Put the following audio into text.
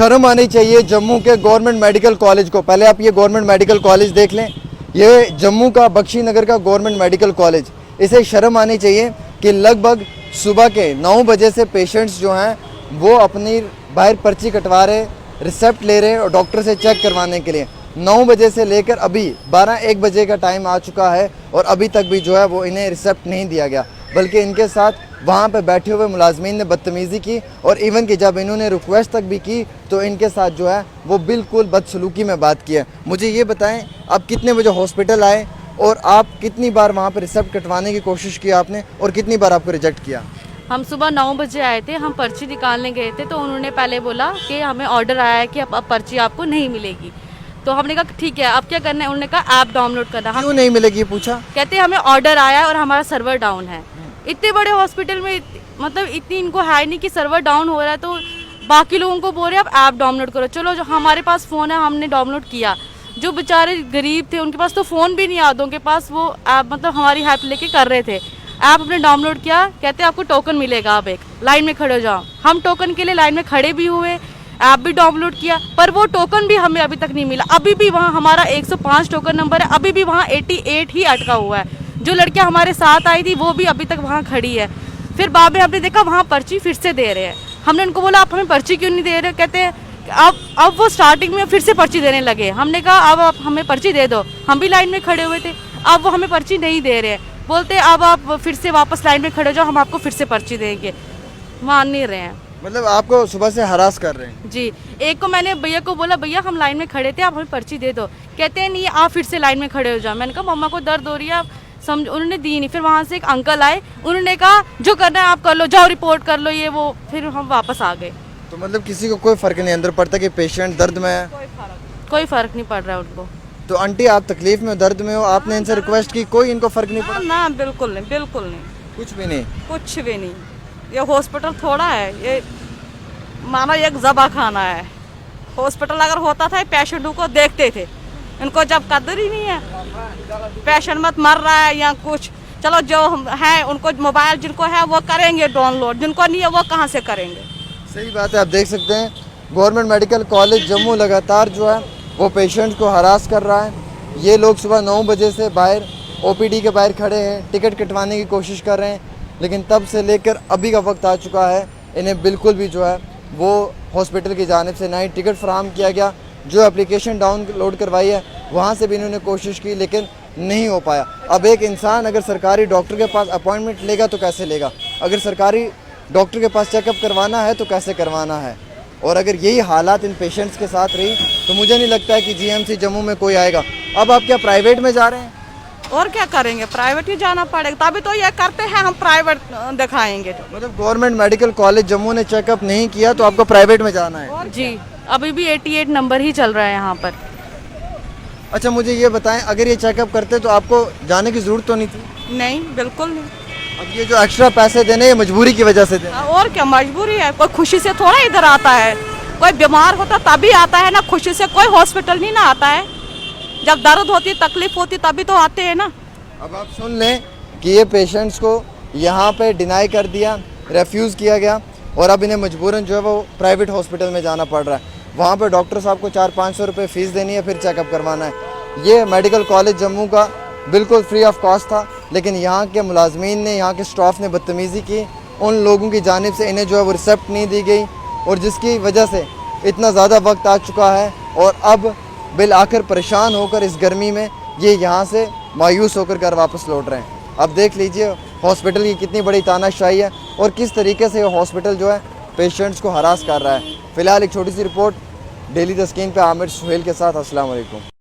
शर्म आनी चाहिए जम्मू के गवर्नमेंट मेडिकल कॉलेज को। पहले आप ये गवर्नमेंट मेडिकल कॉलेज देख लें, ये जम्मू का बख्शी नगर का गवर्नमेंट मेडिकल कॉलेज। इसे शर्म आनी चाहिए कि लगभग सुबह के 9 बजे से पेशेंट्स जो हैं वो अपनी बाहर पर्ची कटवा रहे, रिसेप्ट ले रहे हैं और डॉक्टर से चेक करवाने के लिए। 9 बजे से लेकर अभी 12-1 बजे का टाइम आ चुका है और अभी तक भी जो है वो इन्हें रिसेप्ट नहीं दिया गया, बल्कि इनके साथ वहाँ पे बैठे हुए मुलाजमीन ने बदतमीज़ी की और इवन कि जब इन्होंने रिक्वेस्ट तक भी की तो इनके साथ जो है वो बिल्कुल बदसलूकी में बात की है। मुझे ये बताएं, आप कितने बजे हॉस्पिटल आए और आप कितनी बार वहाँ पर रिसेप्ट कटवाने की कोशिश की आपने और कितनी बार आपको रिजेक्ट किया? हम सुबह 9 बजे आए थे, हम पर्ची निकालने गए थे तो उन्होंने पहले बोला कि हमें ऑर्डर आया है कि अब पर्ची आपको नहीं मिलेगी। तो हमने कहा ठीक है, अब क्या करना है? उन्होंने कहा ऐप डाउनलोड करना। क्यों नहीं मिलेगी पूछा? कहते हमें ऑर्डर आया है और हमारा सर्वर डाउन है। इतने बड़े हॉस्पिटल में मतलब इतनी इनको है नहीं कि सर्वर डाउन हो रहा है, तो बाकी लोगों को बोल रहे हैं आप ऐप डाउनलोड करो। चलो, जो हमारे पास फ़ोन है हमने डाउनलोड किया। जो बेचारे गरीब थे उनके पास तो फ़ोन भी नहीं, आदों के पास वो ऐप मतलब हमारी हेल्प लेके कर रहे थे। ऐप हमने डाउनलोड किया, कहते आपको टोकन मिलेगा, आप एक लाइन में खड़े हो जाओ। हम टोकन के लिए लाइन में खड़े भी हुए, ऐप भी डाउनलोड किया, पर वो टोकन भी हमें अभी तक नहीं मिला। अभी भी वहाँ हमारा 105 टोकन नंबर है, अभी भी वहाँ 88 ही अटका हुआ है। जो लड़कियाँ हमारे साथ आई थी वो भी अभी तक वहाँ खड़ी है। फिर बाद में हमने देखा वहाँ पर्ची फिर से दे रहे हैं। हमने उनको बोला आप हमें पर्ची क्यों नहीं दे रहे? कहते हैं अब वो स्टार्टिंग में फिर से पर्ची देने लगे। हमने कहा अब आप हमें पर्ची दे दो, हम भी लाइन में खड़े हुए थे। अब वो हमें पर्ची नहीं दे रहे हैं, बोलते अब आप फिर से वापस लाइन में खड़े हो जाओ, हम आपको फिर से पर्ची देंगे। मान नहीं रहे हैं। मतलब आपको सुबह से हरास कर रहे हैं? जी, एक को मैंने भैया को बोला भैया हम लाइन में खड़े थे, आप हमें पर्ची दे दो। कहते हैं नहीं, आप फिर से लाइन में खड़े हो जाओ। मैंने कहा मम्मा को दर्द हो रही है, आप समझ। उन्होंने दी नहीं। फिर वहाँ से एक अंकल आए, उन्होंने कहा जो करना है आप कर लो, जाओ रिपोर्ट कर लो ये वो। फिर हम वापस आ गए। तो मतलब किसी को कोई फ़र्क नहीं अंदर पड़ता कि पेशेंट दर्द में है? कोई फ़र्क नहीं पड़ रहा है उनको। तो आंटी आप तकलीफ में हो, दर्द में हो, आपने इनसे रिक्वेस्ट की, कोई इनको फ़र्क नहीं पड़ा? ना बिल्कुल नहीं, बिल्कुल नहीं, कुछ भी नहीं? कुछ भी नहीं। ये हॉस्पिटल थोड़ा है, ये मानो एक जबा खाना है। हॉस्पिटल अगर होता था पेशेंटों को देखते थे, इनको जब कदर ही नहीं है। पेशेंट मत मर रहा है या कुछ, चलो जो है उनको मोबाइल जिनको है वो करेंगे डाउनलोड, जिनको नहीं है वो कहाँ से करेंगे? सही बात है। आप देख सकते हैं गवर्नमेंट मेडिकल कॉलेज जम्मू लगातार जो है वो पेशेंट को हरास कर रहा है। ये लोग सुबह 9 बजे से बाहर ओपीडी के बाहर खड़े हैं, टिकट कटवाने की कोशिश कर रहे हैं, लेकिन तब से लेकर अभी का वक्त आ चुका है, इन्हें बिल्कुल भी जो है वो हॉस्पिटल की जानिब से ना ही टिकट फराहम किया गया। जो एप्लीकेशन डाउनलोड करवाई है वहाँ से भी इन्होंने कोशिश की लेकिन नहीं हो पाया। अब एक इंसान अगर सरकारी डॉक्टर के पास अपॉइंटमेंट लेगा तो कैसे लेगा? अगर सरकारी डॉक्टर के पास चेकअप करवाना है तो कैसे करवाना है? और अगर यही हालात इन पेशेंट्स के साथ रही तो मुझे नहीं लगता है कि जीएमसी जम्मू में कोई आएगा। अब आप क्या प्राइवेट में जा रहे हैं? और क्या करेंगे, प्राइवेट ही जाना पड़ेगा। तभी तो ये करते हैं हम प्राइवेट दिखाएंगे। मतलब गवर्नमेंट मेडिकल कॉलेज जम्मू ने चेकअप नहीं किया तो आपको प्राइवेट में जाना है? जी, अभी भी 88 नंबर ही चल रहा है यहाँ पर। अच्छा, मुझे ये बताएं, अगर ये चेकअप करते तो आपको जाने की ज़रूरत तो नहीं थी? नहीं, बिल्कुल नहीं। अब ये जो एक्स्ट्रा पैसे देने ये मजबूरी की वजह से देने? और क्या मजबूरी है? कोई खुशी से थोड़ा इधर आता है। कोई बीमार होता तभी आता है ना, खुशी से कोई हॉस्पिटल नहीं ना आता है। जब दर्द होती तकलीफ होती तभी तो आते हैं ना। अब आप सुन लें कि ये पेशेंट्स को यहाँ पे डिनाई कर दिया, रेफ्यूज़ किया गया और अब इन्हें मजबूरन जो है वो प्राइवेट हॉस्पिटल में जाना पड़ रहा है। वहाँ पे डॉक्टर साहब को 400-500 रुपये फ़ीस देनी है, फिर चेकअप करवाना है। ये मेडिकल कॉलेज जम्मू का बिल्कुल फ्री ऑफ कॉस्ट था, लेकिन यहाँ के मुलाजमीन ने, यहाँ के स्टाफ ने बदतमीज़ी की। उन लोगों की जानिब से इन्हें जो है वो रिसेप्ट नहीं दी गई और जिसकी वजह से इतना ज़्यादा वक्त आ चुका है और अब बिल आखिर परेशान होकर इस गर्मी में ये यहाँ से मायूस होकर घर वापस लौट रहे हैं। अब देख लीजिए हॉस्पिटल की कितनी बड़ी तानाशाही है और किस तरीके से ये हॉस्पिटल जो है पेशेंट्स को हरास कर रहा है। फ़िलहाल एक छोटी सी रिपोर्ट डेली द स्क्रीन पे आमिर सुहेल के साथ। अस्सलाम वालेकुम।